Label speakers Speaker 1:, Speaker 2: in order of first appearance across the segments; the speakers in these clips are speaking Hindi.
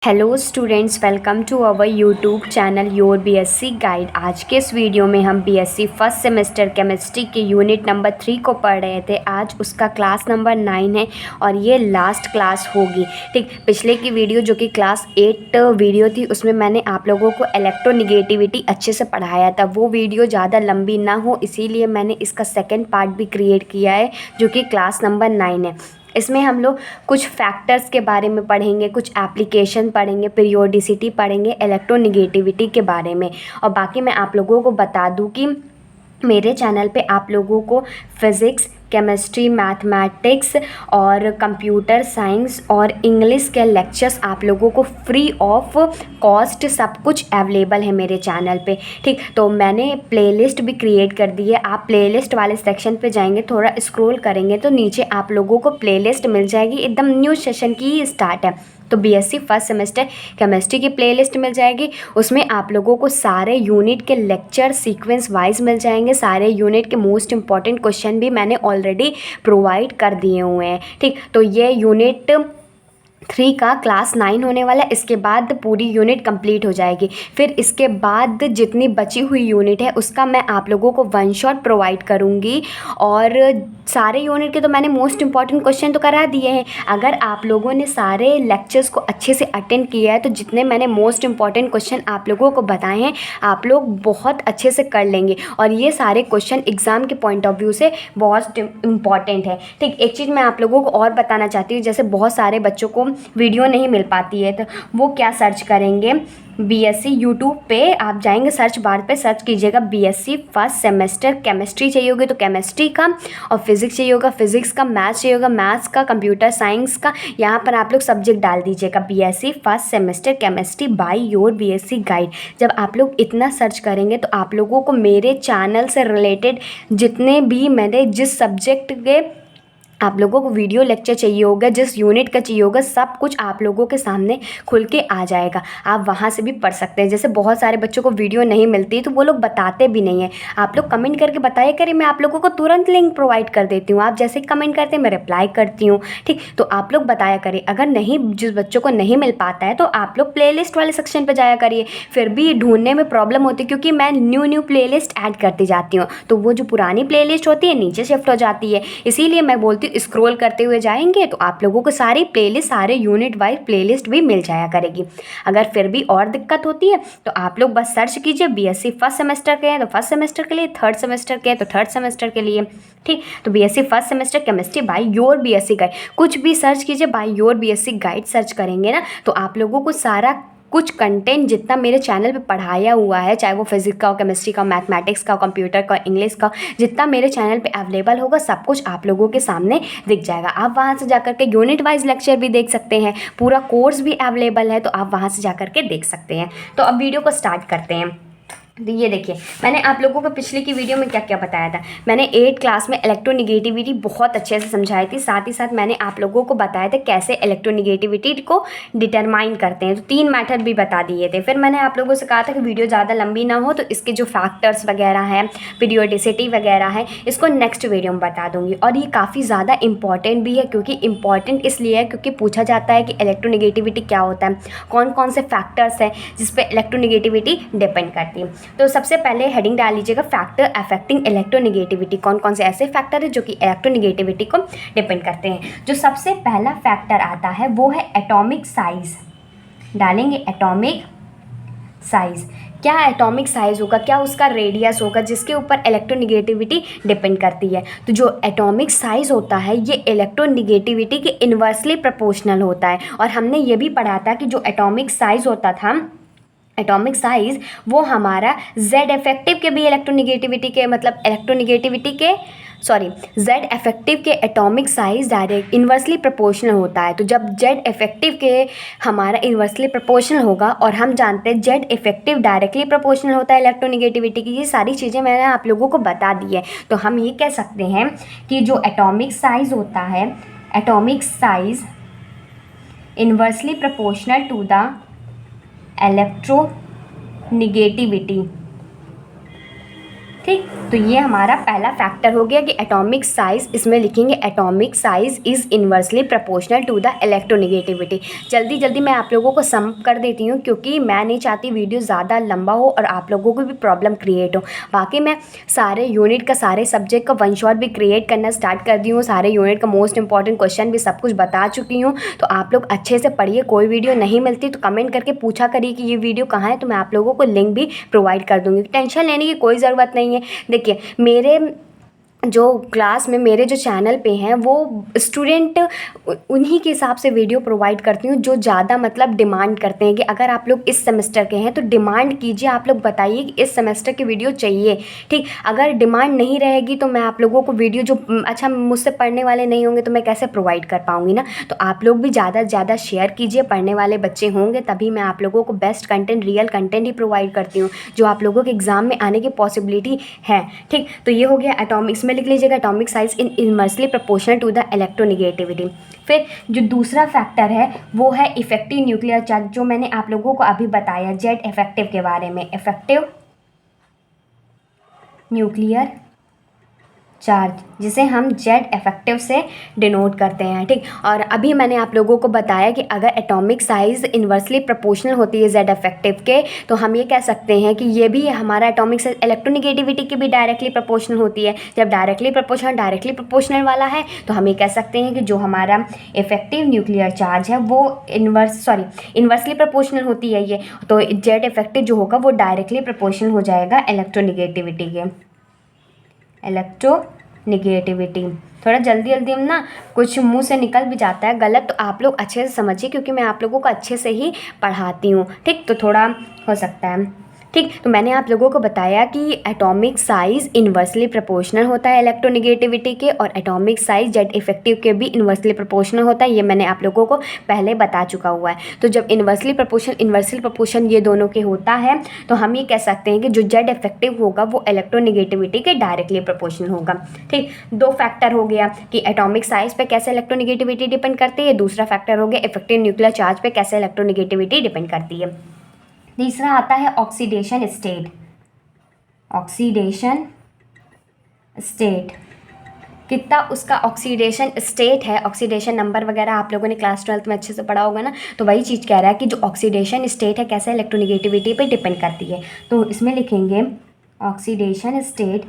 Speaker 1: Hello students, welcome to our YouTube channel your BSc guide. आज के इस वीडियो में हम बीएससी फर्स्ट सेमेस्टर केमिस्ट्री के यूनिट नंबर 3 को पढ़ रहे थे। आज उसका क्लास नंबर 9 है और ये लास्ट क्लास होगी। ठीक, पिछले की वीडियो जो कि क्लास 8 वीडियो थी उसमें मैंने आप लोगों को इलेक्ट्रोनिगेटिविटी अच्छे से पढ़ाया था। वो वीडियो ज़्यादा लंबी ना हो इसीलिए मैंने इसका सेकेंड पार्ट भी क्रिएट किया है जो कि क्लास नंबर 9 है। इसमें हम लोग कुछ फैक्टर्स के बारे में पढ़ेंगे, कुछ एप्लीकेशन पढ़ेंगे, पीरियोडिसिटी पढ़ेंगे, इलेक्ट्रोनिगेटिविटी के बारे में। और बाकी मैं आप लोगों को बता दूं कि मेरे चैनल पे आप लोगों को फ़िज़िक्स, केमिस्ट्री, मैथमेटिक्स और कंप्यूटर साइंस और इंग्लिश के लेक्चर्स आप लोगों को फ्री ऑफ कॉस्ट सब कुछ अवेलेबल है मेरे चैनल पे। ठीक, तो मैंने प्लेलिस्ट भी क्रिएट कर दी है। आप प्लेलिस्ट वाले सेक्शन पे जाएंगे, थोड़ा स्क्रॉल करेंगे तो नीचे आप लोगों को प्लेलिस्ट मिल जाएगी। एकदम न्यू सेशन की स्टार्ट है तो बीएससी फर्स्ट सेमेस्टर केमिस्ट्री की प्लेलिस्ट मिल जाएगी। उसमें आप लोगों को सारे यूनिट के लेक्चर सीक्वेंस वाइज मिल जाएंगे। सारे यूनिट के मोस्ट इंपॉर्टेंट क्वेश्चन भी मैंने ऑलरेडी प्रोवाइड कर दिए हुए हैं। ठीक, तो ये यूनिट 3 का क्लास 9 होने वाला है। इसके बाद पूरी यूनिट कंप्लीट हो जाएगी। फिर इसके बाद जितनी बची हुई यूनिट है उसका मैं आप लोगों को वन शॉट प्रोवाइड करूँगी। और सारे यूनिट के तो मैंने मोस्ट इंपॉर्टेंट क्वेश्चन तो करा दिए हैं। अगर आप लोगों ने सारे लेक्चर्स को अच्छे से अटेंड किया है तो जितने मैंने मोस्ट इंपॉर्टेंट क्वेश्चन आप लोगों को बताए हैं आप लोग बहुत अच्छे से कर लेंगे। और ये सारे क्वेश्चन एग्ज़ाम के पॉइंट ऑफ व्यू से बहुत इंपॉर्टेंट है। ठीक, एक चीज़ मैं आप लोगों को और बताना चाहती हूँ, जैसे बहुत सारे बच्चों को वीडियो नहीं मिल पाती है तो वो क्या सर्च करेंगे, बीएससी यूट्यूब पे आप जाएंगे, सर्च बार पे सर्च कीजिएगा बीएससी फर्स्ट सेमेस्टर केमिस्ट्री चाहिए होगी तो केमिस्ट्री का, और फिज़िक्स चाहिए होगा फिज़िक्स का, मैथ्स चाहिए होगा मैथ्स का, कंप्यूटर साइंस का। यहाँ पर आप लोग सब्जेक्ट डाल दीजिएगा BSc first semester chemistry by your BSc guide. जब आप लोग इतना सर्च करेंगे तो आप लोगों को मेरे चैनल से रिलेटेड जितने भी मैंने जिस सब्जेक्ट के आप लोगों को वीडियो लेक्चर चाहिए होगा, जिस यूनिट का चाहिए होगा, सब कुछ आप लोगों के सामने खुल के आ जाएगा। आप वहाँ से भी पढ़ सकते हैं। जैसे बहुत सारे बच्चों को वीडियो नहीं मिलती तो वो लोग बताते भी नहीं हैं। आप लोग कमेंट करके बताया करें, मैं आप लोगों को तुरंत लिंक प्रोवाइड कर देती हूँ। आप जैसे कमेंट करते हैं मैं रिप्लाई करती हूँ। ठीक, तो आप लोग बताया करें। अगर नहीं, जिस बच्चों को नहीं मिल पाता है तो आप लोग प्ले लिस्ट वाले सेक्शन पर जाया करिए। फिर भी ढूंढने में प्रॉब्लम होती है क्योंकि मैं न्यू प्ले लिस्ट ऐड करती जाती हूँ तो वो जो पुरानी प्ले लिस्ट होती है नीचे शिफ्ट हो जाती है। इसीलिए मैं बोलती हूँ स्क्रॉल करते हुए जाएंगे तो आप लोगों को सारी प्लेलिस्ट, सारे यूनिट वाइज प्लेलिस्ट भी मिल जाया करेगी। अगर फिर भी और दिक्कत होती है तो आप लोग बस सर्च कीजिए बीएससी फर्स्ट सेमेस्टर के हैं तो फर्स्ट सेमेस्टर के लिए, थर्ड सेमेस्टर के हैं तो थर्ड सेमेस्टर के लिए। ठीक, तो BSc first semester chemistry by your BSc guide, कुछ भी सर्च कीजिए by your BSc guide search करेंगे ना तो आप लोगों को सारा कुछ कंटेंट जितना मेरे चैनल पे पढ़ाया हुआ है, चाहे वो फिजिक्स का हो, केमिस्ट्री का, मैथमेटिक्स का, कंप्यूटर का, इंग्लिश का, जितना मेरे चैनल पे अवेलेबल होगा सब कुछ आप लोगों के सामने दिख जाएगा। आप वहाँ से जाकर के यूनिट वाइज लेक्चर भी देख सकते हैं, पूरा कोर्स भी अवेलेबल है तो आप वहाँ से जाकर के देख सकते हैं। तो अब वीडियो को स्टार्ट करते हैं। तो ये देखिए, मैंने आप लोगों को पिछले की वीडियो में क्या क्या बताया था। मैंने 8 क्लास में इलेक्ट्रोनिगेटिविटी बहुत अच्छे से समझाई थी। साथ ही साथ मैंने आप लोगों को बताया था कैसे इलेक्ट्रोनिगेटिविटी को डिटरमाइन करते हैं, तो 3 मेथड भी बता दिए थे। फिर मैंने आप लोगों से कहा था कि वीडियो ज़्यादा लंबी ना हो तो इसके जो फैक्टर्स वगैरह हैं, पीरियोडिसिटी वगैरह है, इसको नेक्स्ट वीडियो में बता दूँगी। और ये काफ़ी ज़्यादा इंपॉर्टेंट भी है क्योंकि इंपॉर्टेंट इसलिए है क्योंकि पूछा जाता है कि इलेक्ट्रोनिगेटिविटी क्या होता है, कौन कौन से फैक्टर्स हैं जिस पर इलेक्ट्रोनिगेटिविटी डिपेंड करती है। तो सबसे पहले हेडिंग डाल लीजिएगा फैक्टर अफेक्टिंग इलेक्ट्रोनिगेटिविटी। कौन कौन से ऐसे फैक्टर है जो कि इलेक्ट्रोनिगेटिविटी को डिपेंड करते हैं। जो सबसे पहला फैक्टर आता है वो है एटॉमिक साइज। डालेंगे एटॉमिक साइज। क्या एटॉमिक साइज होगा, क्या उसका रेडियस होगा जिसके ऊपर इलेक्ट्रोनिगेटिविटी डिपेंड करती है। तो जो एटॉमिक साइज होता है ये इलेक्ट्रोनिगेटिविटी के इन्वर्सली प्रोपोर्शनल होता है। और हमने ये भी पढ़ा था कि जो एटॉमिक साइज होता था, एटॉमिक साइज वो हमारा जेड इफेक्टिव के भी इलेक्ट्रोनिगेटिविटी के, मतलब इलेक्ट्रोनिगेटिविटी के जेड इफेक्टिव के atomic size direct inversely proportional होता है। तो जब जेड इफेक्टिव के हमारा इन्वर्सली प्रोपोर्शनल होगा, और हम जानते हैं जेड इफेक्टिव डायरेक्टली प्रोपोर्शनल होता है इलेक्ट्रोनिगेटिविटी की, ये सारी चीज़ें मैंने आप लोगों को बता दी है। तो हम ये कह सकते हैं कि जो एटॉमिक साइज होता है, atomic size inversely proportional to the electronegativity. ठीक, तो ये हमारा पहला फैक्टर हो गया कि एटॉमिक साइज़, इसमें लिखेंगे atomic size is inversely proportional to the electronegativity. जल्दी जल्दी मैं आप लोगों को सम कर देती हूँ क्योंकि मैं नहीं चाहती वीडियो ज़्यादा लंबा हो और आप लोगों को भी प्रॉब्लम क्रिएट हो। बाकी मैं सारे यूनिट का, सारे सब्जेक्ट का वन शॉट भी क्रिएट करना स्टार्ट कर दी हूँ, सारे यूनिट का मोस्ट इंपॉर्टेंट क्वेश्चन भी सब कुछ बता चुकी हूँ। तो आप लोग अच्छे से पढ़िए। कोई वीडियो नहीं मिलती तो कमेंट करके पूछा करिए कि ये वीडियो कहाँ है, तो मैं आप लोगों को लिंक भी प्रोवाइड कर दूँगी। टेंशन लेने की कोई ज़रूरत नहीं है। देखिए, मेरे जो क्लास में, मेरे जो चैनल पे हैं वो स्टूडेंट उन्हीं के हिसाब से वीडियो प्रोवाइड करती हूँ जो ज़्यादा मतलब डिमांड करते हैं कि अगर आप लोग इस सेमेस्टर के हैं तो डिमांड कीजिए, आप लोग बताइए कि इस सेमेस्टर की वीडियो चाहिए। ठीक, अगर डिमांड नहीं रहेगी तो मैं आप लोगों को वीडियो जो अच्छा मुझसे पढ़ने वाले नहीं होंगे तो मैं कैसे प्रोवाइड कर पाऊँगी ना। तो आप लोग भी ज़्यादा से ज़्यादा शेयर कीजिए, पढ़ने वाले बच्चे होंगे तभी मैं आप लोगों को बेस्ट कंटेंट, रियल कंटेंट ही प्रोवाइड करती हूँ जो आप लोगों के एग्ज़ाम में आने की पॉसिबिलिटी है। ठीक, तो ये हो गया एटॉमिक्स में लिख लीजिएगा atomic size in inversely proportional to the electronegativity. फिर जो दूसरा फैक्टर है वो है इफेक्टिव न्यूक्लियर चार्ज, जो मैंने आप लोगों को अभी बताया जेड इफेक्टिव के बारे में। इफेक्टिव न्यूक्लियर चार्ज, जिसे हम जेड इफेक्टिव से डिनोट करते हैं। ठीक, और अभी मैंने आप लोगों को बताया कि अगर एटॉमिक साइज़ इन्वर्सली प्रोपोर्शनल होती है जेड इफेक्टिव के तो हम ये कह सकते हैं कि ये भी हमारा एटॉमिक साइज इलेक्ट्रोनेगेटिविटी की भी डायरेक्टली प्रोपोर्शनल होती है। जब डायरेक्टली प्रोपोर्शनल वाला है तो हम ये कह सकते हैं कि जो हमारा इफेक्टिव न्यूक्लियर चार्ज है वो इन्वर्सली प्रोपोर्शनल होती है ये, तो जेड इफेक्टिव जो होगा वो डायरेक्टली प्रोपोर्शनल हो जाएगा इलेक्ट्रोनेगेटिविटी के। इलेक्ट्रोनेगेटिविटी थोड़ा जल्दी जल्दी हम ना कुछ मुंह से निकल भी जाता है गलत, तो आप लोग अच्छे से समझिए क्योंकि मैं आप लोगों को अच्छे से ही पढ़ाती हूँ। ठीक, तो थोड़ा हो सकता है। ठीक, तो मैंने आप लोगों को बताया कि एटॉमिक साइज़ इन्वर्सली प्रोपोर्शनल होता है इलेक्ट्रोनेगेटिविटी के, और एटॉमिक साइज़ जेड इफेक्टिव के भी इन्वर्सली प्रोपोर्शनल होता है। ये मैंने आप लोगों को पहले बता चुका हुआ है। तो जब इन्वर्सली प्रोपोर्शन ये दोनों के होता है तो हम ये कह सकते हैं कि जो जेड इफेक्टिव होगा वो इलेक्ट्रोनेगेटिविटी के डायरेक्टली प्रोपोर्शनल होगा। ठीक, दो फैक्टर हो गया कि एटॉमिक साइज़ पे कैसे इलेक्ट्रोनेगेटिविटी डिपेंड करती है, दूसरा फैक्टर हो गया इफेक्टिव न्यूक्लियर चार्ज पे कैसे इलेक्ट्रोनेगेटिविटी डिपेंड करती है। तीसरा आता है ऑक्सीडेशन स्टेट। ऑक्सीडेशन स्टेट कितना उसका ऑक्सीडेशन स्टेट है, ऑक्सीडेशन नंबर वगैरह आप लोगों ने क्लास 12 में अच्छे से पढ़ा होगा ना, तो वही चीज़ कह रहा है कि जो ऑक्सीडेशन स्टेट है कैसे इलेक्ट्रोनेगेटिविटी पे डिपेंड करती है। तो इसमें लिखेंगे ऑक्सीडेशन स्टेट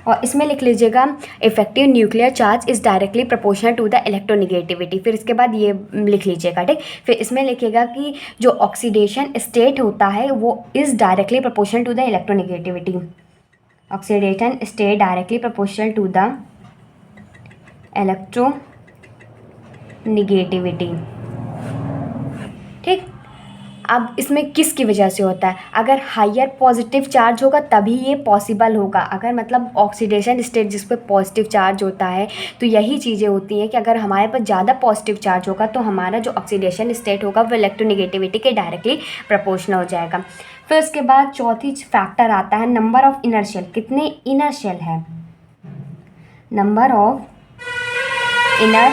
Speaker 1: और इसमें लिख लीजिएगा effective nuclear charge is directly proportional to the electronegativity. फिर इसके बाद ये लिख लीजिएगा। ठीक, फिर इसमें लिखिएगा कि जो ऑक्सीडेशन स्टेट होता है वो is directly proportional to the electronegativity. Oxidation state directly proportional to the electronegativity. ठीक, अब इसमें किसकी वजह से होता है, अगर हायर पॉजिटिव चार्ज होगा तभी ये पॉसिबल होगा। अगर मतलब ऑक्सीडेशन स्टेट जिस पे पॉजिटिव चार्ज होता है तो यही चीज़ें होती हैं कि अगर हमारे पास ज़्यादा पॉजिटिव चार्ज होगा तो हमारा जो ऑक्सीडेशन स्टेट होगा वो इलेक्ट्रोनेगेटिविटी के डायरेक्टली प्रोपोर्शनल हो जाएगा। फिर उसके बाद चौथी फैक्टर आता है नंबर ऑफ इनर शेल, कितने इनर शेल है, नंबर ऑफ इनर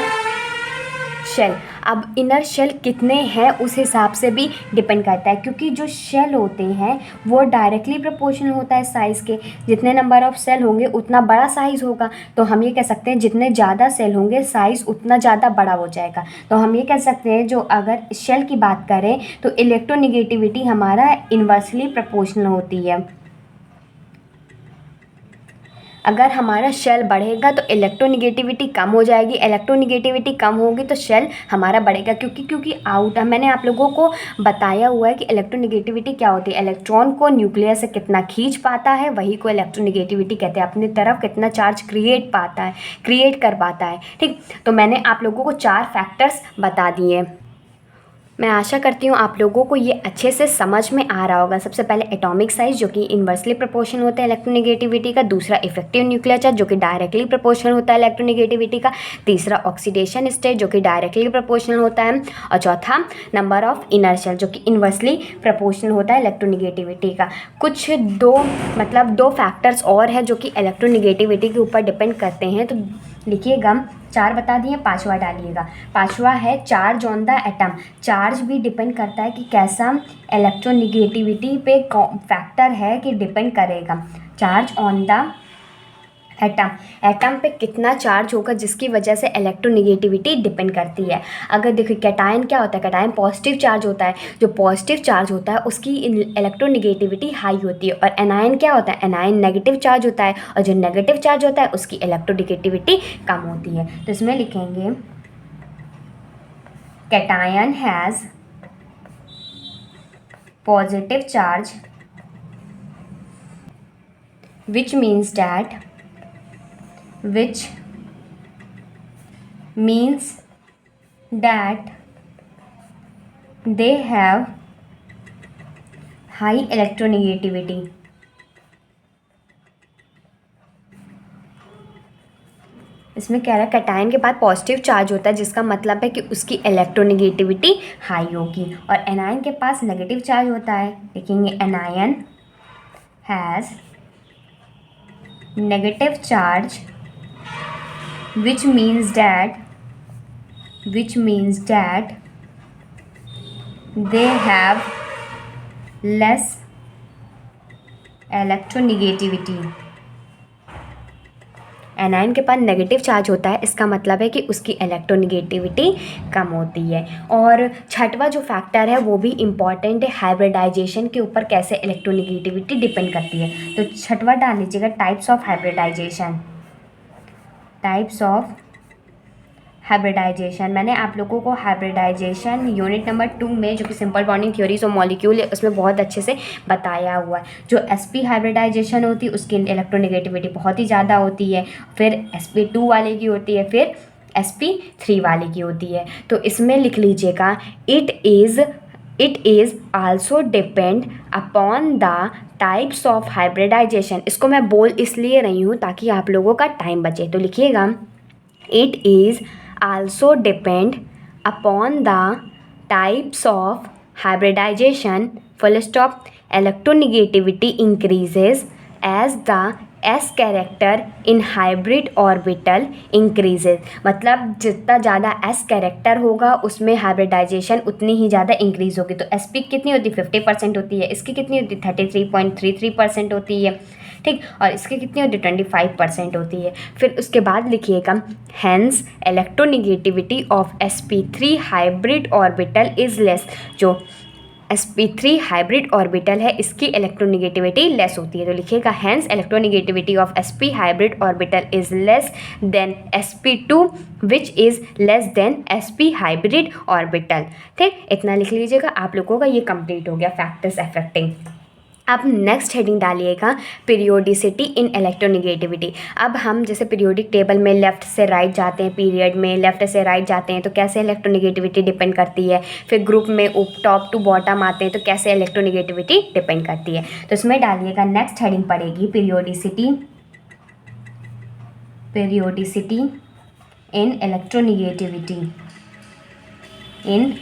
Speaker 1: शेल। अब इनर शेल कितने हैं उस हिसाब से भी डिपेंड करता है, क्योंकि जो शेल होते हैं वो डायरेक्टली प्रोपोर्शनल होता है साइज़ के। जितने नंबर ऑफ सेल होंगे उतना बड़ा साइज़ होगा, तो हम ये कह सकते हैं जितने ज़्यादा सेल होंगे साइज़ उतना ज़्यादा बड़ा हो जाएगा। तो हम ये कह सकते हैं जो अगर शेल की बात करें तो इलेक्ट्रोनेगेटिविटी हमारा इन्वर्सली प्रोपोर्शनल होती है। अगर हमारा शेल बढ़ेगा तो इलेक्ट्रोनेगेटिविटी कम हो जाएगी, इलेक्ट्रोनेगेटिविटी कम होगी तो शेल हमारा बढ़ेगा, क्योंकि मैंने आप लोगों को बताया हुआ है कि इलेक्ट्रोनेगेटिविटी क्या होती है। इलेक्ट्रॉन को न्यूक्लियस से कितना खींच पाता है वही को इलेक्ट्रोनेगेटिविटी कहते हैं, अपनी तरफ कितना चार्ज क्रिएट कर पाता है। ठीक, तो मैंने आप लोगों को 4 फैक्टर्स बता दिए। मैं आशा करती हूँ आप लोगों को ये अच्छे से समझ में आ रहा होगा। सबसे पहले एटॉमिक साइज़ जो कि इन्वर्सली प्रोपोर्शनल होता है इलेक्ट्रोनेगेटिविटी का, दूसरा इफेक्टिव न्यूक्लियर चार्ज जो कि डायरेक्टली प्रोपोर्शनल होता है इलेक्ट्रोनेगेटिविटी का, तीसरा ऑक्सीडेशन स्टेट जो कि डायरेक्टली प्रोपोर्शनल होता है, और चौथा नंबर ऑफ इनर शेल जो कि इन्वर्सली प्रोपोर्शनल होता है इलेक्ट्रोनेगेटिविटी का। कुछ दो फैक्टर्स और हैं जो कि इलेक्ट्रोनेगेटिविटी के ऊपर डिपेंड करते हैं, तो लिखिएगा 4 बता दिए, 5वां डालिएगा। 5वां है charge on the atom. Charge भी डिपेंड करता है कि कैसा इलेक्ट्रोनिगेटिविटी पे फैक्टर है कि डिपेंड करेगा। Charge on the atom, atom पे कितना चार्ज होगा जिसकी वजह से इलेक्ट्रोनिगेटिविटी डिपेंड करती है। अगर देखिए कैटायन क्या होता है, कैटायन पॉजिटिव चार्ज होता है, जो पॉजिटिव चार्ज होता है उसकी इलेक्ट्रोनिगेटिविटी हाई होती है। और एनायन क्या होता है, एनायन नेगेटिव चार्ज होता है, और जो नेगेटिव चार्ज होता है उसकी इलेक्ट्रोनिगेटिविटी कम होती है। तो इसमें लिखेंगे cation has positive charge which means that they have high electronegativity. इसमें कह रहा है कैटायन के बाद पॉजिटिव चार्ज होता है जिसका मतलब है कि उसकी इलेक्ट्रोनिगेटिविटी हाई होगी, और एनायन के पास नेगेटिव चार्ज होता है। लिखेंगे anion has negative charge which means that they have less electronegativity. Anion के पास नेगेटिव चार्ज होता है, इसका मतलब है कि उसकी इलेक्ट्रोनिगेटिविटी कम होती है। और छठवां जो फैक्टर है वो भी इम्पॉर्टेंट है, हाइब्रिडाइजेशन के ऊपर कैसे इलेक्ट्रोनिगेटिविटी डिपेंड करती है। तो छठवां डाल लीजिएगा types of hybridization. Types of hybridization, मैंने आप लोगों को हाइब्रिडाइजेशन यूनिट नंबर 2 में जो कि simple bonding theories of molecule है उसमें बहुत अच्छे से बताया हुआ है। जो sp हाइब्रिडाइजेशन होती है उसकी इलेक्ट्रोनेगेटिविटी बहुत ही ज़्यादा होती है, फिर sp2 वाले की होती है, फिर sp3 वाले की होती है। तो इसमें लिख लीजिएगा it is also depend upon the types of hybridization. इसको मैं बोल इसलिए रही हूँ ताकि आप लोगों का टाइम बचे। तो लिखिएगा it is also depend upon the types of hybridization, full stop. Electronegativity increases as the s character in hybrid orbital increases। मतलब जितना ज़्यादा s कैरेक्टर होगा उसमें हाइब्रिडाइजेशन उतनी ही ज़्यादा इंक्रीज़ होगी। तो sp कितनी होती है, 50% होती है, इसकी कितनी होती है, 33.33% होती है, ठीक, और इसकी कितनी होती है, 25% होती है। फिर उसके बाद लिखिएगा hence electronegativity of sp3 hybrid orbital is less. जो sp3 हाइब्रिड ऑर्बिटल है इसकी इलेक्ट्रोनिगेटिविटी लेस होती है। तो लिखिएगा hence electronegativity of sp hybrid orbital is less than sp2 which is less than sp hybrid orbital. ठीक, इतना लिख लीजिएगा। आप लोगों का ये कंप्लीट हो गया फैक्टर्स अफेक्टिंग। अब नेक्स्ट हेडिंग डालिएगा पीरियोडिसिटी इन इलेक्ट्रोनिगेटिविटी। अब हम जैसे पीरियोडिक टेबल में लेफ़्ट से राइट जाते हैं, पीरियड में लेफ़्ट से राइट जाते हैं तो कैसे इलेक्ट्रोनिगेटिविटी डिपेंड करती है। फिर ग्रुप में टॉप टू बॉटम आते हैं तो कैसे इलेक्ट्रोनिगेटिविटी डिपेंड करती है। तो इसमें डालिएगा नेक्स्ट हेडिंग पड़ेगी periodicity in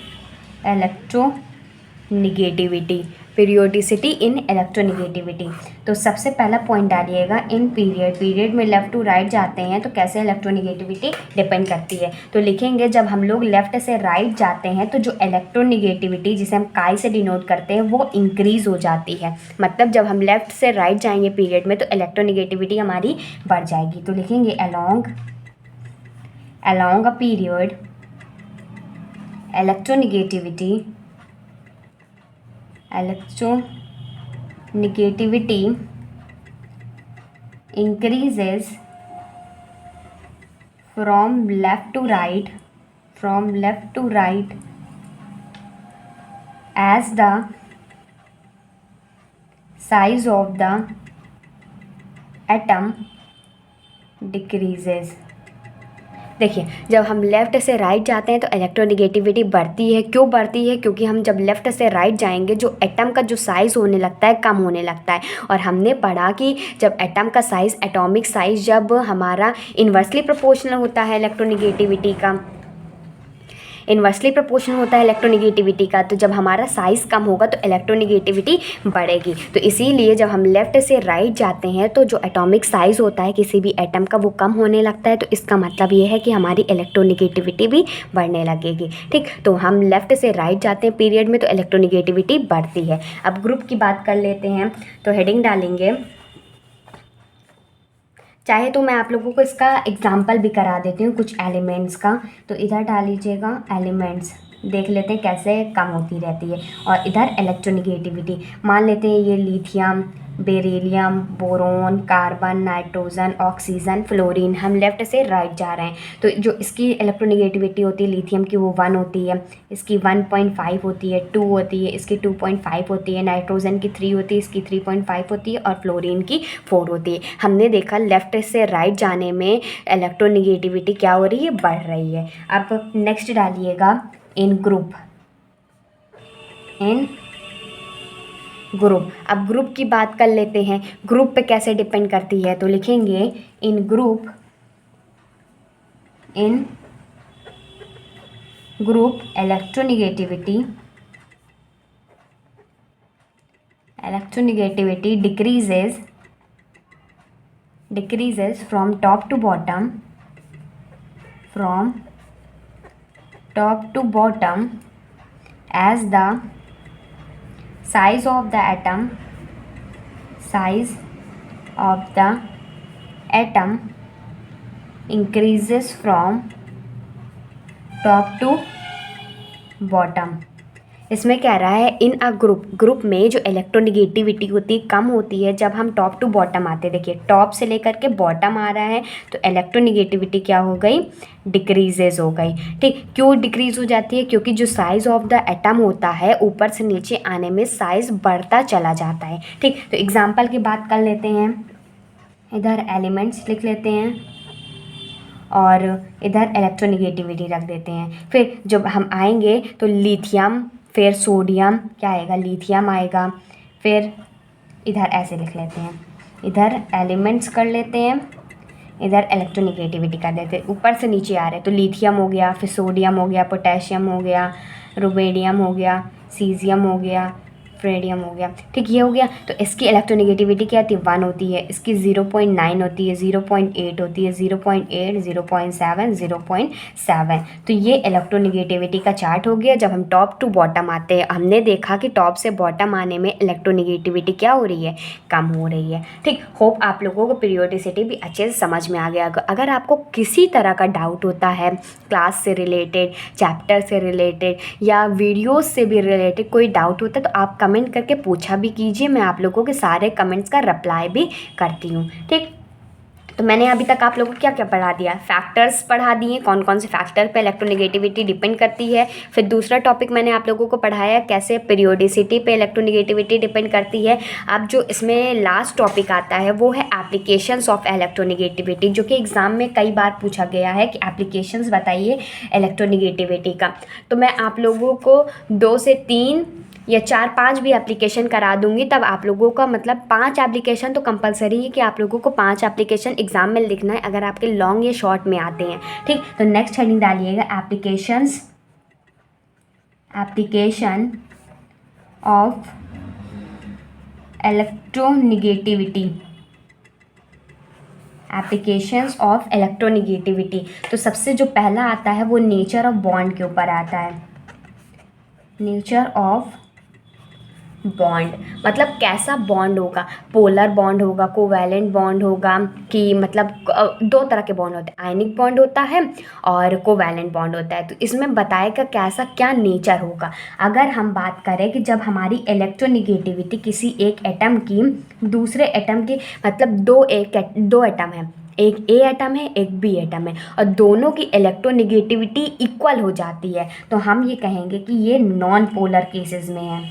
Speaker 1: electronegativity. Periodicity in electronegativity. तो सबसे पहला पॉइंट डालिएगा इन पीरियड में लेफ़्ट टू राइट जाते हैं तो कैसे इलेक्ट्रोनिगेटिविटी डिपेंड करती है। तो लिखेंगे जब हम लोग लेफ़्ट से राइट जाते हैं तो जो इलेक्ट्रोनिगेटिविटी जिसे हम काई से डिनोट करते हैं वो इंक्रीज़ हो जाती है। मतलब जब हम लेफ़्ट से राइट जाएंगे पीरियड में तो इलेक्ट्रोनिगेटिविटी हमारी बढ़ जाएगी। तो लिखेंगे along a period electronegativity increases from left to right as the size of the atom decreases। देखिए जब हम लेफ़्ट से राइट जाते हैं तो इलेक्ट्रोनिगेटिविटी बढ़ती है। क्यों बढ़ती है? क्योंकि हम जब लेफ़्ट से राइट जाएंगे जो एटम का जो साइज़ होने लगता है कम होने लगता है। और हमने पढ़ा कि जब एटम का साइज़ एटॉमिक साइज़ जब हमारा इन्वर्सली प्रोपोर्शनल होता है इलेक्ट्रोनिगेटिविटी का, इन्वर्सली प्रोपोर्शनल होता है इलेक्ट्रोनेगेटिविटी का, तो जब हमारा साइज़ कम होगा तो इलेक्ट्रोनेगेटिविटी बढ़ेगी। तो इसीलिए जब हम लेफ़्ट से राइट जाते हैं तो जो एटॉमिक साइज़ होता है किसी भी एटम का वो कम होने लगता है, तो इसका मतलब ये है कि हमारी इलेक्ट्रोनेगेटिविटी भी बढ़ने लगेगी। ठीक, तो हम लेफ़्ट से राइट जाते हैं पीरियड में तो इलेक्ट्रोनेगेटिविटी बढ़ती है। अब ग्रुप की बात कर लेते हैं, तो हेडिंग डालेंगे, चाहे तो मैं आप लोगों को इसका एग्जाम्पल भी करा देती हूँ कुछ एलिमेंट्स का। तो इधर डाल लीजिएगा एलिमेंट्स, देख लेते हैं कैसे कम होती रहती है। और इधर इलेक्ट्रोनेगेटिविटी मान लेते हैं ये lithium, beryllium, boron, carbon, nitrogen, oxygen, fluorine. हम लेफ़्ट से राइट जा रहे हैं तो जो इसकी इलेक्ट्रोनेगेटिविटी होती है लिथियम की वो 1 होती है, इसकी 1.5 होती है, 2 होती है, इसकी 2.5 होती है, नाइट्रोजन की 3 होती है, इसकी 3.5 होती है और फ्लोरीन की 4 होती है। हमने देखा लेफ़्ट से राइट जाने में इलेक्ट्रोनेगेटिविटी क्या हो रही है, बढ़ रही है। अब नेक्स्ट डालिएगा इन ग्रुप, इन ग्रुप। अब ग्रुप की बात कर लेते हैं, ग्रुप पे कैसे डिपेंड करती है, तो लिखेंगे in group, in group electronegativity decreases from top to bottom as the size of the atom increases from top to bottom। इसमें कह रहा है इन अ ग्रुप में जो इलेक्ट्रोनेगेटिविटी होती है कम होती है जब हम टॉप टू बॉटम आते हैं। देखिए टॉप से लेकर के बॉटम आ रहा है तो इलेक्ट्रोनेगेटिविटी क्या हो गई, डिक्रीजेज हो गई। ठीक, क्यों डिक्रीज हो जाती है, क्योंकि जो साइज़ ऑफ द एटम होता है ऊपर से नीचे आने में साइज़ बढ़ता चला जाता है। ठीक, तो एग्जाम्पल की बात कर लेते हैं, इधर एलिमेंट्स लिख लेते हैं और इधर इलेक्ट्रोनेगेटिविटी रख देते हैं। फिर जब हम आएंगे तो लिथियम, फिर सोडियम, क्या आएगा, लिथियम आएगा। फिर इधर ऐसे लिख लेते हैं, इधर एलिमेंट्स कर लेते हैं, इधर इलेक्ट्रोनेगेटिविटी कर देते हैं। ऊपर से नीचे आ रहे हैं तो लिथियम हो गया, फिर सोडियम हो गया, पोटेशियम हो गया, रुबेडियम हो गया, सीजियम हो गया, फ्रेडियम हो गया। ठीक, ये हो गया। तो इसकी इलेक्ट्रोनेगेटिविटी क्या होती है, 1 होती है, इसकी 0.9 होती है, 0.8 होती है, 0.8, 0.7, 0.7। तो ये इलेक्ट्रोनेगेटिविटी का चार्ट हो गया। जब हम टॉप टू बॉटम आते हैं हमने देखा कि टॉप से बॉटम आने में इलेक्ट्रोनेगेटिविटी क्या हो रही है, कम हो रही है। ठीक, होप आप लोगों को पीरियोडिसिटी भी अच्छे से समझ में आ गया। अगर आपको किसी तरह का डाउट होता है क्लास से रिलेटेड, चैप्टर से रिलेटेड या वीडियोस से भी रिलेटेड कोई डाउट होता है तो आप कमेंट करके पूछा भी कीजिए, मैं आप लोगों के सारे कमेंट्स का रिप्लाई भी करती हूँ। ठीक, तो मैंने अभी तक आप लोगों को क्या क्या पढ़ा दिया, फैक्टर्स पढ़ा दिए, कौन कौन से फैक्टर पे इलेक्ट्रोनेगेटिविटी डिपेंड करती है। फिर दूसरा टॉपिक मैंने आप लोगों को पढ़ाया कैसे पीरियोडिसिटी पे इलेक्ट्रोनेगेटिविटी डिपेंड करती है। अब जो इसमें लास्ट टॉपिक आता है वो है एप्लीकेशंस ऑफ इलेक्ट्रोनेगेटिविटी, जो कि एग्ज़ाम में कई बार पूछा गया है कि एप्लीकेशंस बताइए इलेक्ट्रोनेगेटिविटी का। तो मैं आप लोगों को 2 से 3 या 4-5 भी एप्लीकेशन करा दूंगी, तब आप लोगों का मतलब 5 एप्लीकेशन तो कंपलसरी है कि आप लोगों को 5 एप्लीकेशन एग्जाम में लिखना है अगर आपके लॉन्ग या शॉर्ट में आते हैं। ठीक, तो नेक्स्ट हेडिंग डालिएगा application of electronegativity, applications of electronegativity. तो सबसे जो पहला आता है वो नेचर ऑफ बॉन्ड के ऊपर आता है। नेचर ऑफ बॉन्ड मतलब कैसा बॉन्ड होगा, पोलर बॉन्ड होगा, कोवैलेंट बॉन्ड होगा, कि मतलब 2 तरह के बॉन्ड होते हैं, आयनिक बॉन्ड होता है और कोवैलेंट बॉन्ड होता है। तो इसमें बताएगा कैसा क्या नेचर होगा। अगर हम बात करें कि जब हमारी इलेक्ट्रोनेगेटिविटी किसी एक एटम की दूसरे एटम की मतलब 2 एटम है, एक ए एटम है एक बी एटम है और दोनों की इलेक्ट्रोनेगेटिविटी इक्वल हो जाती है, तो हम ये कहेंगे कि ये नॉन पोलर केसेस में है,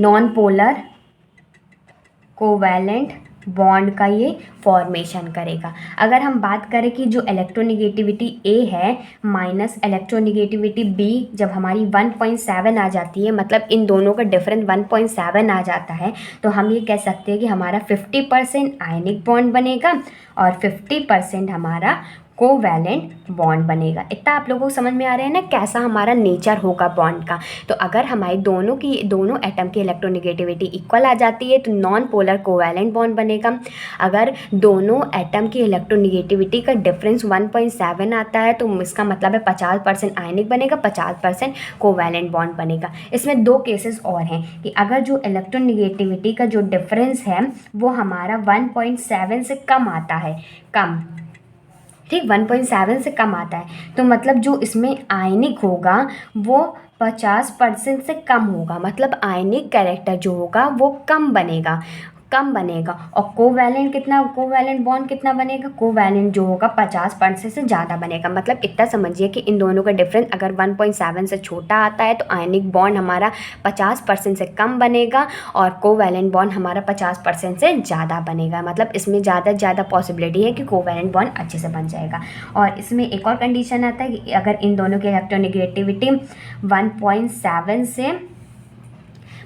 Speaker 1: नॉन पोलर कोवैलेंट बॉन्ड का ये फॉर्मेशन करेगा। अगर हम बात करें कि जो इलेक्ट्रोनेगेटिविटी ए है माइनस इलेक्ट्रोनेगेटिविटी बी जब हमारी 1.7 आ जाती है, मतलब इन दोनों का डिफरेंस 1.7 आ जाता है, तो हम ये कह सकते हैं कि हमारा 50% आयनिक बॉन्ड बनेगा और 50% हमारा कोवैलेंट बॉन्ड बनेगा। इतना आप लोगों को समझ में आ रहा है ना कैसा हमारा नेचर होगा बॉन्ड का। तो अगर हमारी दोनों एटम की इलेक्ट्रोनेगेटिविटी इक्वल आ जाती है तो नॉन पोलर कोवैलेंट बॉन्ड बनेगा। अगर दोनों एटम की इलेक्ट्रोनेगेटिविटी का डिफरेंस 1.7 आता है तो इसका मतलब है 50% आयनिक बनेगा, 50% कोवैलेंट बॉन्ड बनेगा। इसमें 2 केसेस और हैं कि अगर जो इलेक्ट्रोनेगेटिविटी का जो डिफरेंस है वो हमारा 1.7 से कम आता है, कम, ठीक, 1.7 से कम आता है तो मतलब जो इसमें आयनिक होगा वो 50% से कम होगा, मतलब आयनिक कैरेक्टर जो होगा वो कम बनेगा, और कोवैलेंट बॉन्ड कितना बनेगा, कोवैलेंट जो होगा 50% से ज़्यादा बनेगा। मतलब इतना समझिए कि इन दोनों का डिफरेंस अगर 1.7 से छोटा आता है तो आयनिक बॉन्ड हमारा 50% से कम बनेगा और कोवैलेंट बॉन्ड हमारा 50% से ज़्यादा बनेगा। मतलब इसमें ज़्यादा से ज़्यादा पॉसिबिलिटी है कि कोवैलेंट बॉन्ड अच्छे से बन जाएगा। और इसमें एक और कंडीशन आता है कि अगर इन दोनों की इलेक्ट्रोनेगेटिविटी 1.7 से,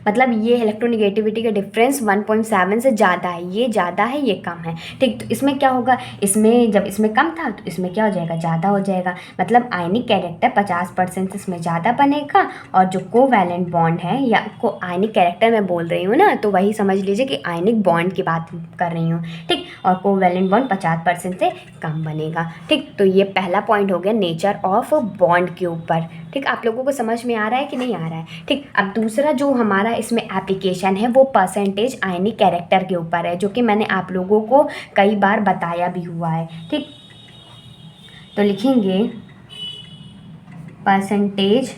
Speaker 1: मतलब ये इलेक्ट्रोनेगेटिविटी का डिफरेंस 1.7 से ज़्यादा है, ये ज़्यादा है ये कम है, ठीक। तो इसमें क्या होगा, इसमें जब इसमें कम था तो इसमें क्या हो जाएगा, ज़्यादा हो जाएगा। मतलब आयनिक कैरेक्टर 50% से इसमें ज़्यादा बनेगा और जो कोवैलेंट बॉन्ड है, या को आयनिक कैरेक्टर मैं बोल रही हूँ ना, तो वही समझ लीजिए कि आयनिक बॉन्ड की बात कर रही हूँ, ठीक। और कोवैलेंट बॉन्ड 50% से कम बनेगा, ठीक। तो ये पहला पॉइंट हो गया नेचर ऑफ बॉन्ड के ऊपर, ठीक। आप लोगों को समझ में आ रहा है कि नहीं आ रहा है, ठीक। अब दूसरा जो हमारा इसमें एप्लीकेशन है वो परसेंटेज आयनिक कैरेक्टर के ऊपर है, जो कि मैंने आप लोगों को कई बार बताया भी हुआ है, ठीक। तो लिखेंगे परसेंटेज,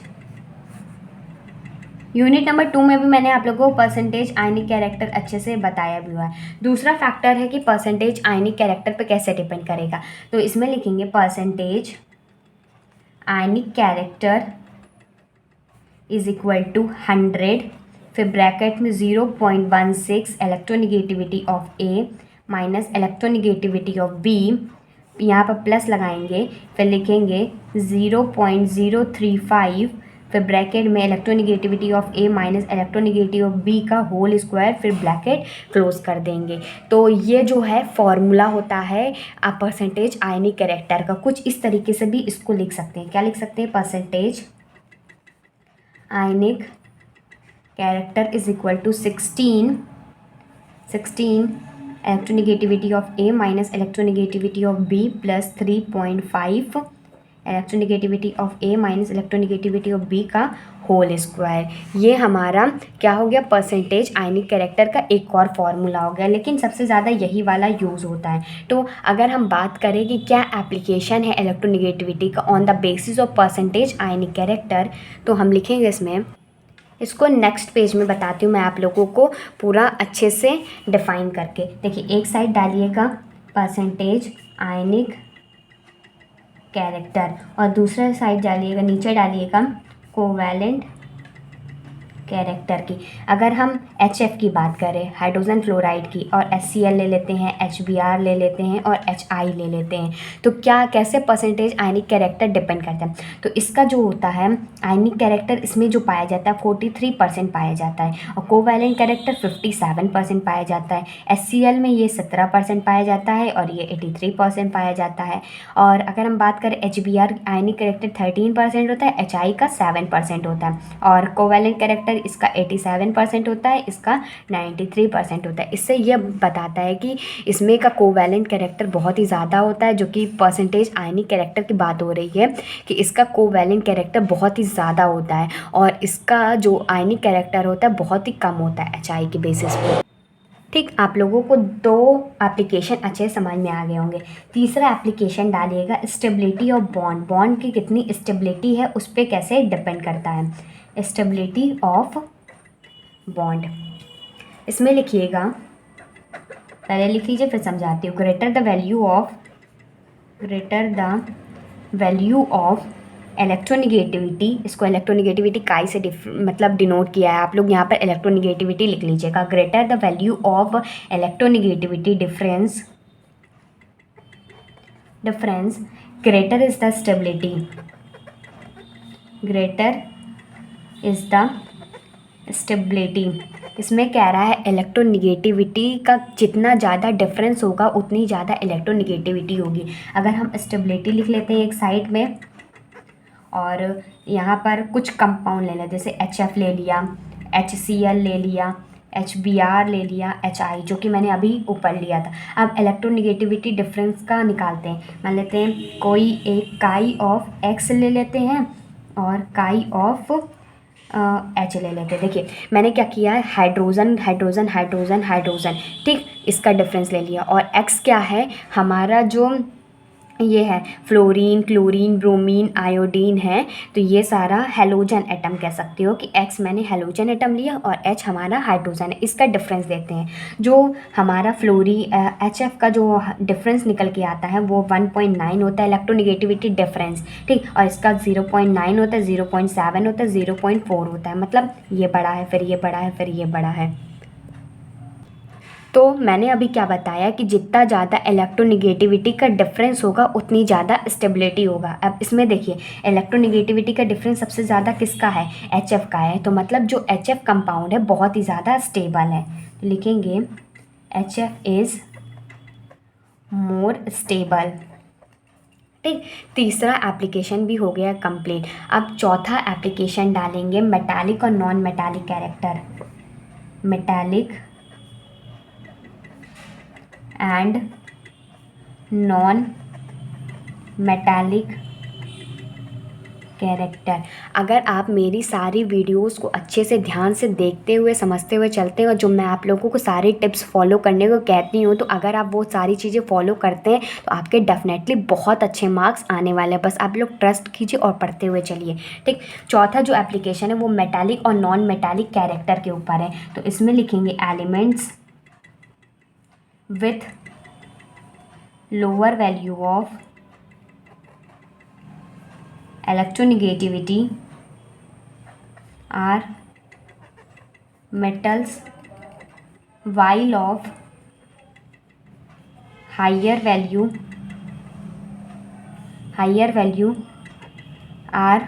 Speaker 1: यूनिट नंबर 2 में भी मैंने आप लोगों को परसेंटेज आयनिक कैरेक्टर अच्छे से बताया भी हुआ है। दूसरा फैक्टर है कि परसेंटेज आयनिक कैरेक्टर पे कैसे डिपेंड करेगा, तो इसमें लिखेंगे percentage ionic character is equal to 100, फिर ब्रैकेट में 0.16 electronegativity of A minus electronegativity of B, यहाँ पर प्लस लगाएंगे, फिर लिखेंगे 0.035, फिर ब्रैकेट में electronegativity of A minus electronegativity of B का होल स्क्वायर, फिर ब्रैकेट क्लोज कर देंगे। तो ये जो है फॉर्मूला होता है परसेंटेज आयनिक कैरेक्टर का। कुछ इस तरीके से भी इसको लिख सकते हैं, क्या लिख सकते हैं, percentage ionic character is equal to 16 electronegativity of A minus electronegativity of B plus 3.5 electronegativity of A minus electronegativity of B का होल स्क्वायर। ये हमारा क्या हो गया, परसेंटेज आयनिक कैरेक्टर का एक और फॉर्मूला हो गया, लेकिन सबसे ज़्यादा यही वाला यूज़ होता है। तो अगर हम बात करें कि क्या एप्लीकेशन है इलेक्ट्रोनिगेटिविटी का on the basis of percentage ionic character, तो हम लिखेंगे इसको नेक्स्ट पेज में बताती हूँ मैं आप लोगों को पूरा अच्छे से डिफाइन करके। देखिए एक साइड डालिएगा परसेंटेज आयनिक कैरेक्टर और दूसरा साइड डालिएगा, नीचे डालिएगा कोवैलेंट कैरेक्टर की। अगर हम HF की बात करें, हाइड्रोजन फ्लोराइड की, और HCl ले लेते हैं, HBr ले लेते हैं और HI ले लेते हैं, तो क्या कैसे परसेंटेज आयनिक कैरेक्टर डिपेंड करता है, तो इसका जो होता है आयनिक कैरेक्टर इसमें जो पाया जाता है 43% पाया जाता है और कोवैलेंट कैरेक्टर 57% पाया जाता है। HCl में ये 17% पाया जाता है और ये 83% पाया जाता है। और अगर हम बात करें HBr आयनिक कैरेक्टर 13% होता है, HI का 7% होता है और कोवैलेंट कैरेक्टर इसका 87% होता है, इसका 93% होता है। इससे यह बताता है कि इसमें का कोवैलेंट कैरेक्टर बहुत ही ज़्यादा होता है, जो कि परसेंटेज आयनिक कैरेक्टर की बात हो रही है कि इसका कोवैलेंट कैरेक्टर बहुत ही ज़्यादा होता है और इसका जो आयनिक कैरेक्टर होता है बहुत ही कम होता है HI के बेसिस पे, ठीक। आप लोगों को 2 एप्लीकेशन अच्छे समझ में आ गए होंगे। तीसरा एप्लीकेशन डालिएगा स्टेबिलिटी ऑफ बॉन्ड की कितनी स्टेबिलिटी है उस पर कैसे डिपेंड करता है, स्टेबिलिटी ऑफ बॉन्ड। इसमें लिखिएगा, पहले लिख लीजिए फिर समझाती हूँ। Greater the value of electronegativity, इसको इलेक्ट्रोनिगेटिविटी काई से मतलब डिनोट किया है, आप लोग यहाँ पर इलेक्ट्रोनिगेटिविटी लिख लीजिएगा। Greater the value of electronegativity difference, greater is the stability, greater is the stability, इसमें कह रहा है इलेक्ट्रोनिगेटिविटी का जितना ज़्यादा डिफरेंस होगा उतनी ज़्यादा इलेक्ट्रोनिगेटिविटी होगी। अगर हम स्टेबिलिटी लिख लेते हैं एक साइड में और यहाँ पर कुछ कंपाउंड ले लें, जैसे HF ले लिया, HCl ले लिया, HBr ले लिया, HI जो कि मैंने अभी ऊपर लिया था। अब इलेक्ट्रोनिगेटिविटी डिफरेंस का निकालते हैं। मान लेते हैं कोई एक काई ऑफ X ले लेते हैं और काई ऑफ H ले लेते हैं। देखिए मैंने क्या किया है, हाइड्रोजन हाइड्रोजन हाइड्रोजन हाइड्रोजन, ठीक, इसका डिफरेंस ले लिया। और X क्या है, हमारा जो ये है फ्लोरीन, क्लोरीन, ब्रोमीन, आयोडीन है, तो ये सारा हेलोजन एटम कह सकते हो कि X मैंने हेलोजन एटम लिया और H हमारा हाइड्रोजन है। इसका डिफरेंस देते हैं। जो हमारा HF का जो डिफरेंस निकल के आता है वो 1.9 होता है इलेक्ट्रोनिगेटिविटी डिफरेंस, ठीक, और इसका 0.9 होता है, 0.7 होता है, 0.4 होता है। मतलब ये बड़ा है, फिर ये बड़ा है, फिर ये बड़ा है। तो मैंने अभी क्या बताया कि जितना ज़्यादा इलेक्ट्रोनिगेटिविटी का डिफरेंस होगा उतनी ज़्यादा स्टेबिलिटी होगा। अब इसमें देखिए इलेक्ट्रोनिगेटिविटी का डिफरेंस सबसे ज़्यादा किसका है, HF का है। तो मतलब जो HF कंपाउंड है बहुत ही ज़्यादा स्टेबल है। तो लिखेंगे HF इज़ मोर स्टेबल, ठीक। तीसरा एप्लीकेशन भी हो गया कंप्लीट। अब चौथा एप्लीकेशन डालेंगे मेटालिक और non metallic character, metallic and non metallic character. अगर आप मेरी सारी वीडियोस को अच्छे से ध्यान से देखते हुए समझते हुए चलते हैं और जो मैं आप लोगों को सारी टिप्स फॉलो करने को कहती हूँ, तो अगर आप वो सारी चीज़ें फॉलो करते हैं तो आपके डेफिनेटली बहुत अच्छे मार्क्स आने वाले हैं। बस आप लोग ट्रस्ट कीजिए और पढ़ते हुए चलिए, ठीक। चौथा जो एप्लीकेशन है वो मेटालिक और नॉन मेटालिक कैरेक्टर के ऊपर है। तो इसमें लिखेंगे elements with lower value of electronegativity are metals, while of higher value are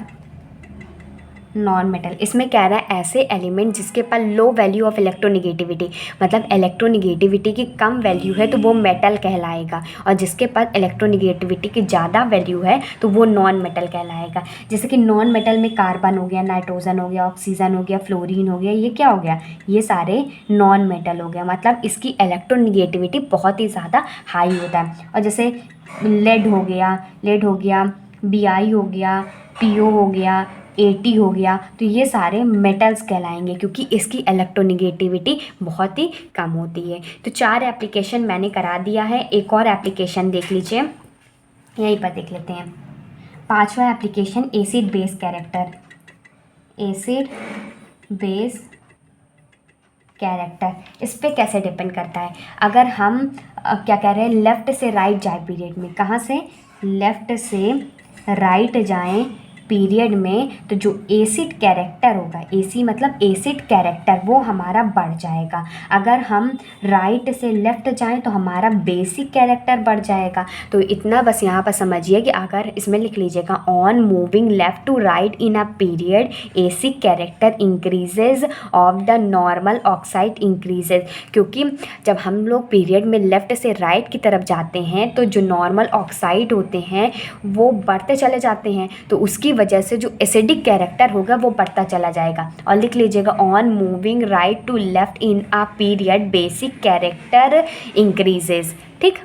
Speaker 1: non metal. इसमें कह रहा है ऐसे एलिमेंट जिसके पास लो वैल्यू ऑफ इलेक्ट्रोनिगेटिविटी, मतलब इलेक्ट्रोनिगेटिविटी की कम वैल्यू है तो वो मेटल कहलाएगा, और जिसके पास इलेक्ट्रोनिगेटिविटी की ज़्यादा वैल्यू है तो वो नॉन मेटल कहलाएगा। जैसे कि नॉन मेटल में कार्बन हो गया, नाइट्रोजन हो गया, ऑक्सीजन हो गया, फ्लोरीन हो गया, ये क्या हो गया, ये सारे नॉन मेटल हो गया। मतलब इसकी इलेक्ट्रोनिगेटिविटी बहुत ही ज़्यादा हाई होता है। और जैसे लेड हो गया, Bi हो गया, PO हो गया, AT हो गया, तो ये सारे मेटल्स कहलाएंगे क्योंकि इसकी इलेक्ट्रोनिगेटिविटी बहुत ही कम होती है। तो 4 एप्लीकेशन मैंने करा दिया है। एक और एप्लीकेशन देख लीजिए, यहीं पर देख लेते हैं। 5वां application acid base character, acid base character. इस पर कैसे डिपेंड करता है, अगर हम क्या कह रहे हैं लेफ़्ट से राइट जाए पीरियड में, कहाँ से लेफ़्ट से राइट जाएं पीरियड में, तो जो एसिड कैरेक्टर होगा, एसी मतलब एसिड कैरेक्टर, वो हमारा बढ़ जाएगा। अगर हम राइट से लेफ़्ट जाएं तो हमारा बेसिक कैरेक्टर बढ़ जाएगा। तो इतना बस यहाँ पर समझिए कि अगर इसमें लिख लीजिएगा on moving left to right in a period acid character increases of the normal oxide increases. क्योंकि जब हम लोग पीरियड में लेफ़्ट से राइट की तरफ जाते हैं तो जो नॉर्मल ऑक्साइड होते हैं वो बढ़ते चले जाते हैं, तो उसकी वजह से जो एसिडिक कैरेक्टर होगा वो बढ़ता चला जाएगा। और लिख लीजिएगा on moving right to left in a period basic character increases, ठीक।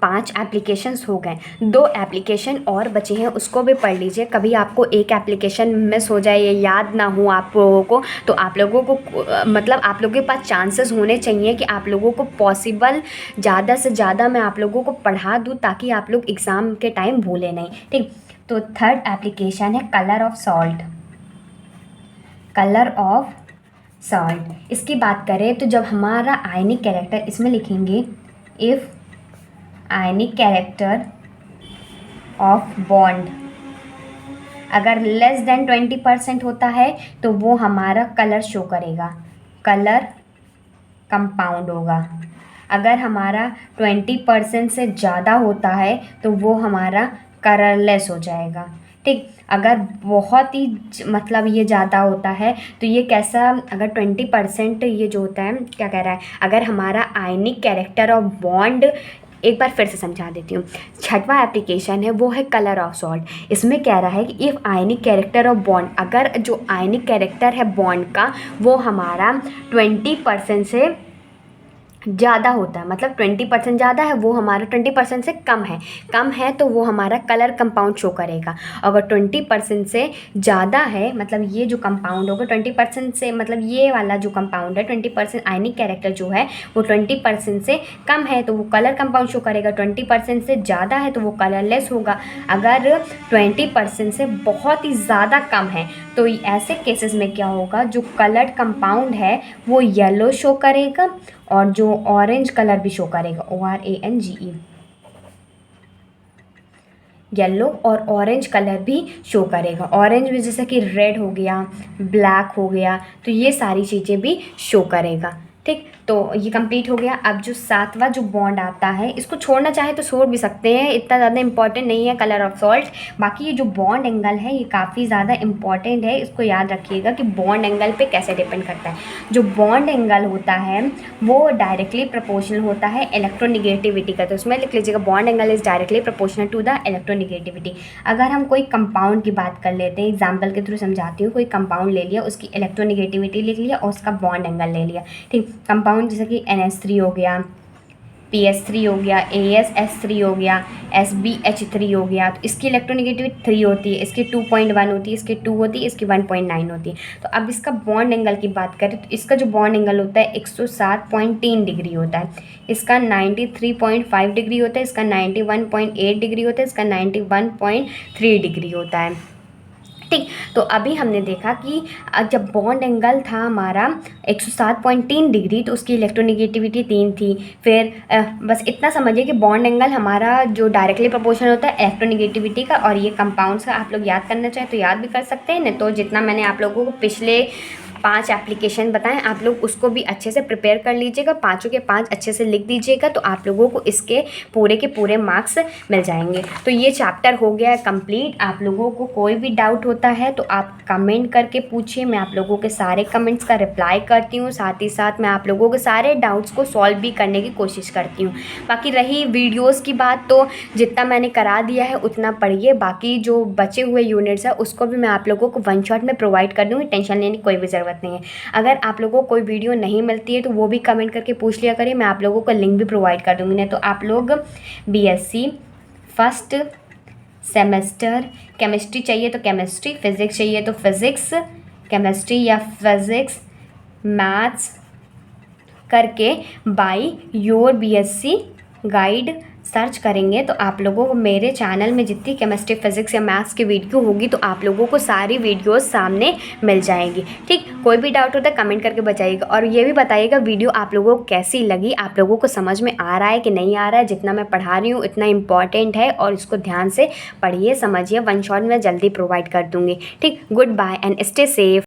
Speaker 1: 5 एप्लीकेशंस हो गए। 2 एप्लीकेशन और बचे हैं, उसको भी पढ़ लीजिए। कभी आपको एक एप्लीकेशन मिस हो जाए या याद ना हो आप लोगों को, तो आप लोगों को मतलब आप लोगों के पास चांसेस होने चाहिए कि आप लोगों को पॉसिबल ज़्यादा से ज़्यादा मैं आप लोगों को पढ़ा दूँ ताकि आप लोग एग्ज़ाम के टाइम भूलें नहीं, ठीक। तो 3rd एप्लीकेशन है colour of salt, colour of salt. इसकी बात करें तो जब हमारा आयनिक कैरेक्टर, इसमें लिखेंगे if ionic character of bond अगर लेस देन 20% होता है तो वो हमारा कलर शो करेगा, कलर कंपाउंड होगा। अगर हमारा 20% से ज़्यादा होता है तो वो हमारा कलरलेस हो जाएगा। ठीक। अगर बहुत ही मतलब ये ज़्यादा होता है तो ये कैसा, अगर 20% ये जो होता है, क्या कह रहा है, अगर हमारा आयनिक कैरेक्टर ऑफ बॉन्ड, एक बार फिर से समझा देती हूँ। छठवां एप्लीकेशन है वो है कलर ऑफ सॉल्ट। इसमें कह रहा है कि if ionic character of bond, अगर जो आयनिक कैरेक्टर है बॉन्ड का वो हमारा 20% से ज़्यादा होता है, मतलब 20% ज़्यादा है, वो हमारा 20% से कम है तो वो हमारा कलर कंपाउंड शो करेगा। अगर 20% से ज़्यादा है, मतलब ये जो कंपाउंड होगा 20% से, मतलब ये वाला जो कंपाउंड है 20% आयनिक कैरेक्टर जो है वो 20% से कम है तो वो कलर कंपाउंड शो करेगा। 20% से ज़्यादा है तो वो कलरलेस होगा। अगर 20% से बहुत ही ज़्यादा कम है तो ऐसे केसेस में क्या होगा, जो कलर्ड कंपाउंड है वो येलो शो करेगा और जो ऑरेंज कलर भी शो करेगा, ORANGE, येलो और ऑरेंज कलर भी शो करेगा। ऑरेंज में जैसे कि रेड हो गया, ब्लैक हो गया, तो ये सारी चीज़ें भी शो करेगा। ठीक, तो ये कंप्लीट हो गया। अब जो सातवां जो बॉन्ड आता है, इसको छोड़ना चाहे तो छोड़ भी सकते हैं, इतना ज़्यादा इंपॉर्टेंट नहीं है कलर ऑफ सॉल्ट। बाकी ये जो बॉन्ड एंगल है ये काफ़ी ज़्यादा इंपॉर्टेंट है, इसको याद रखिएगा कि बॉन्ड एंगल पे कैसे डिपेंड करता है। जो बॉन्ड एंगल होता है वो डायरेक्टली प्रोपोर्शनल होता है इलेक्ट्रोनिगेटिविटी का, तो उसमें लिख लीजिएगा bond angle is directly proportional to the electronegativity. अगर हम कोई कंपाउंड की बात कर लेते हैं, एग्जाम्पल के थ्रू समझाती हूँ। कोई कंपाउंड ले लिया, उसकी इलेक्ट्रोनिगेटिविटी लिख लिया और उसका बॉन्ड एंगल ले लिया। ठीक, कंपाउंड जैसे कि NH3 हो गया, PS3 हो गया, AsH3 हो गया, SbH3 हो गया, तो इसकी इलेक्ट्रोनिगेटिविटी 3 होती है, इसकी 2.1 होती है, इसकी 2 होती है, इसकी 1.9 होती है। तो अब इसका बॉन्ड एंगल की बात करें तो इसका जो बॉन्ड एंगल होता है 107.3 डिग्री होता है, इसका 93.5 डिग्री होता है, इसका 91.8 डिग्री होता है, इसका 91.3 डिग्री होता है। ठीक, तो अभी हमने देखा कि जब बॉन्ड एंगल था हमारा 107.3 डिग्री तो उसकी इलेक्ट्रोनिगेटिविटी 3 थी। फिर बस इतना समझिए कि बॉन्ड एंगल हमारा जो डायरेक्टली प्रोपोर्शनल होता है इलेक्ट्रोनिगेटिविटी का, और ये कंपाउंड्स का आप लोग याद करना चाहें तो याद भी कर सकते हैं, नहीं तो जितना मैंने आप लोगों को पिछले 5 एप्लीकेशन बताएं आप लोग उसको भी अच्छे से प्रिपेयर कर लीजिएगा, 5 के 5 अच्छे से लिख दीजिएगा, तो आप लोगों को इसके पूरे के पूरे मार्क्स मिल जाएंगे। तो ये चैप्टर हो गया कंप्लीट। आप लोगों को कोई भी डाउट होता है तो आप कमेंट करके पूछिए, मैं आप लोगों के सारे कमेंट्स का रिप्लाई करती हूँ, साथ ही साथ मैं आप लोगों के सारे डाउट्स को सॉल्व भी करने की कोशिश करती हूँ। बाकी रही वीडियोज़ की बात, तो जितना मैंने करा दिया है उतना पढ़िए, बाकी जो बचे हुए यूनिट्स है उसको भी मैं आप लोगों को वन शॉट में प्रोवाइड कर दूँगी, टेंशन लेने की कोई भी ज़रूरत नहीं है। अगर आप लोगों को कोई वीडियो नहीं मिलती है तो वो भी कमेंट करके पूछ लिया करिए, मैं आप लोगों को लिंक भी प्रोवाइड कर दूँगी। नहीं तो आप लोग BSc फर्स्ट सेमेस्टर केमिस्ट्री चाहिए तो केमिस्ट्री, फिज़िक्स चाहिए तो फिज़िक्स केमिस्ट्री या फिज़िक्स मैथ्स करके by your BSc guide search करेंगे तो आप लोगों को मेरे चैनल में जितनी केमिस्ट्री फिज़िक्स या मैथ्स की वीडियो होगी तो आप लोगों को सारी वीडियोस सामने मिल जाएंगी। ठीक, कोई भी डाउट होता है कमेंट करके बताइएगा, और ये भी बताइएगा वीडियो आप लोगों को कैसी लगी, आप लोगों को समझ में आ रहा है कि नहीं आ रहा है। जितना मैं पढ़ा रही हूँ इतना इंपॉर्टेंट है और इसको ध्यान से पढ़िए समझिए, वन शॉट में जल्दी प्रोवाइड कर दूँगी। ठीक, good bye and stay safe.